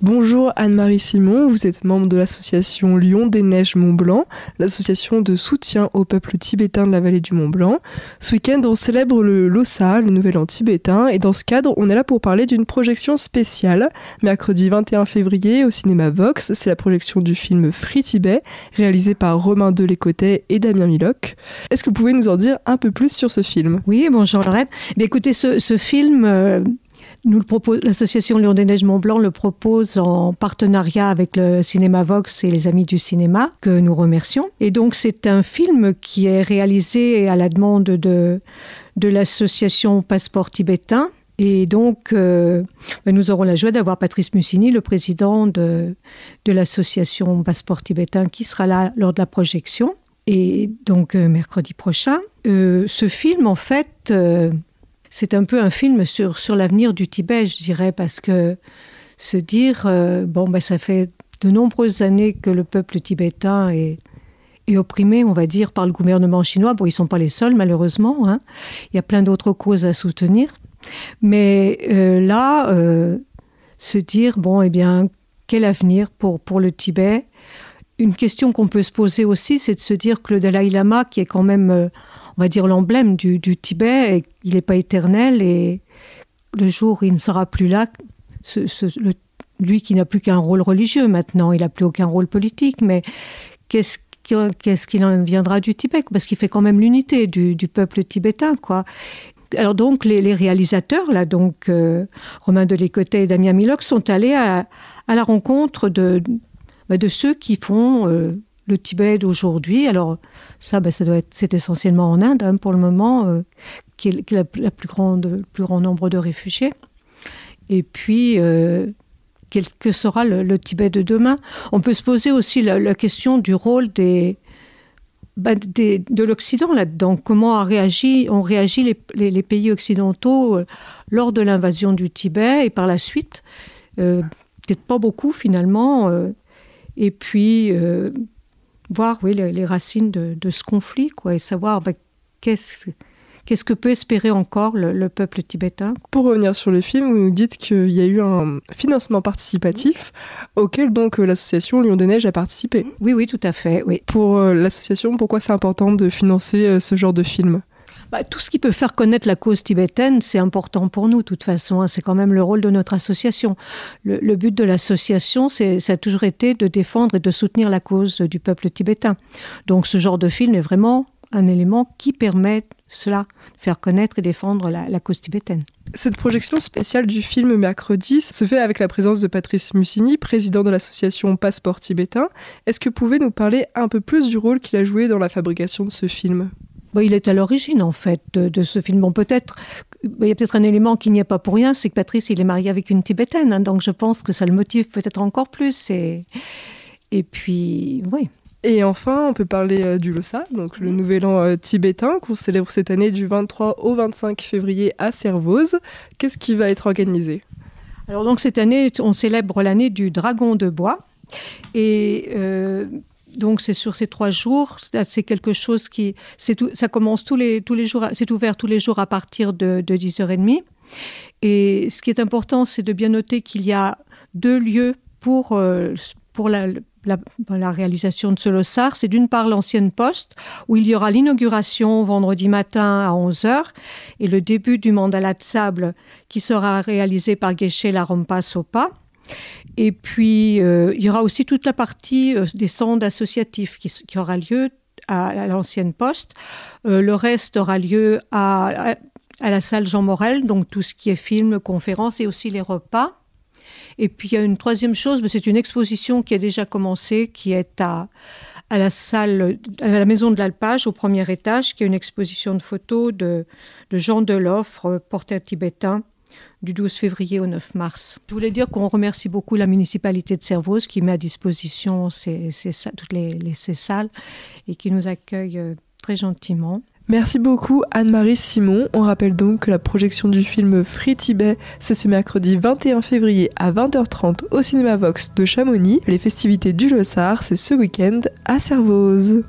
Bonjour Anne-Marie Simon, vous êtes membre de l'association Lion des Neiges Mont-Blanc, l'association de soutien au peuple tibétain de la vallée du Mont-Blanc. Ce week-end, on célèbre le Losar, le Nouvel An tibétain, et dans ce cadre, on est là pour parler d'une projection spéciale. Mercredi 21 février, au cinéma Vox, c'est la projection du film Free Tibet, réalisé par Romain Delécotet et Damien Milok. Est-ce que vous pouvez nous en dire un peu plus sur ce film ? Oui, bonjour Lorette. Mais écoutez, ce film... Nous le propose, l'association Lion des Neiges Mont-Blanc le propose en partenariat avec le cinéma Vox et les Amis du cinéma, que nous remercions. Et donc, c'est un film qui est réalisé à la demande de l'association Passeport Tibétain. Et donc, nous aurons la joie d'avoir Patrice Mussini, le président de l'association Passeport Tibétain, qui sera là lors de la projection. Et donc, mercredi prochain. Ce film, en fait... c'est un peu un film sur l'avenir du Tibet, je dirais, parce que se dire, ça fait de nombreuses années que le peuple tibétain est opprimé, on va dire, par le gouvernement chinois. Bon, ils ne sont pas les seuls, malheureusement, hein. Il y a plein d'autres causes à soutenir. Mais se dire, quel avenir pour le Tibet ? Une question qu'on peut se poser aussi, c'est de se dire que le Dalai Lama, qui est quand même... on va dire l'emblème du Tibet, il n'est pas éternel et le jour où il ne sera plus là, lui qui n'a plus qu'un rôle religieux maintenant, il n'a plus aucun rôle politique, mais qu'est-ce qu'il en viendra du Tibet ? Parce qu'il fait quand même l'unité du peuple tibétain, quoi. Alors donc les réalisateurs, là, donc Romain Delécotet et Damien Milok, sont allés à la rencontre de ceux qui font... le Tibet d'aujourd'hui, alors ça c'est essentiellement en Inde, hein, pour le moment, qui est le plus grand nombre de réfugiés. Et puis, que sera le Tibet de demain ? On peut se poser aussi la question du rôle de l'Occident là-dedans. Comment ont réagi les pays occidentaux lors de l'invasion du Tibet et par la suite, peut-être pas beaucoup finalement, et puis... voir les racines de ce conflit, quoi, et savoir qu'est-ce que peut espérer encore le peuple tibétain. Pour revenir sur le film, vous nous dites qu'il y a eu un financement participatif auquel donc l'association Lion des Neiges a participé. Oui, tout à fait. Oui. Pour l'association, pourquoi c'est important de financer ce genre de film ? Tout ce qui peut faire connaître la cause tibétaine, c'est important pour nous, de toute façon. C'est quand même le rôle de notre association. Le but de l'association, ça a toujours été de défendre et de soutenir la cause du peuple tibétain. Donc ce genre de film est vraiment un élément qui permet cela, de faire connaître et défendre la cause tibétaine. Cette projection spéciale du film mercredi se fait avec la présence de Patrice Mussini, président de l'association Passeport Tibétain. Est-ce que vous pouvez nous parler un peu plus du rôle qu'il a joué dans la fabrication de ce film ? Il est à l'origine, en fait, de ce film. Bon, il y a peut-être un élément qui n'y est pas pour rien, c'est que Patrice, il est marié avec une Tibétaine, hein, donc je pense que ça le motive peut-être encore plus. Et puis, oui. Et enfin, on peut parler du Losar, donc le Nouvel An tibétain, qu'on célèbre cette année du 23 au 25 février à Servoz. Qu'est-ce qui va être organisé ? Alors donc cette année, on célèbre l'année du dragon de bois. Et... donc c'est sur ces 3 jours, c'est quelque chose qui... ça commence tous les jours, c'est ouvert tous les jours à partir de 10h30. Et ce qui est important, c'est de bien noter qu'il y a 2 lieux pour la réalisation de ce Losar. C'est d'une part l'ancienne poste, où il y aura l'inauguration vendredi matin à 11h, et le début du mandala de sable qui sera réalisé par Geshe Larompa Sopa. Et puis, il y aura aussi toute la partie des stands associatifs qui aura lieu à l'ancienne poste. Le reste aura lieu à la salle Jean Morel, donc tout ce qui est film, conférences et aussi les repas. Et puis, il y a une troisième chose, mais c'est une exposition qui a déjà commencé, qui est à la maison de l'Alpage, au premier étage, qui est une exposition de photos de Jean Deloffre, portrait tibétain, du 12 février au 9 mars. Je voulais dire qu'on remercie beaucoup la municipalité de Servoz qui met à disposition ces salles et qui nous accueille très gentiment. Merci beaucoup Anne-Marie Simon. On rappelle donc que la projection du film Free Tibet, c'est ce mercredi 21 février à 20h30 au cinéma Vox de Chamonix. Les festivités du Losar, c'est ce week-end à Servoz.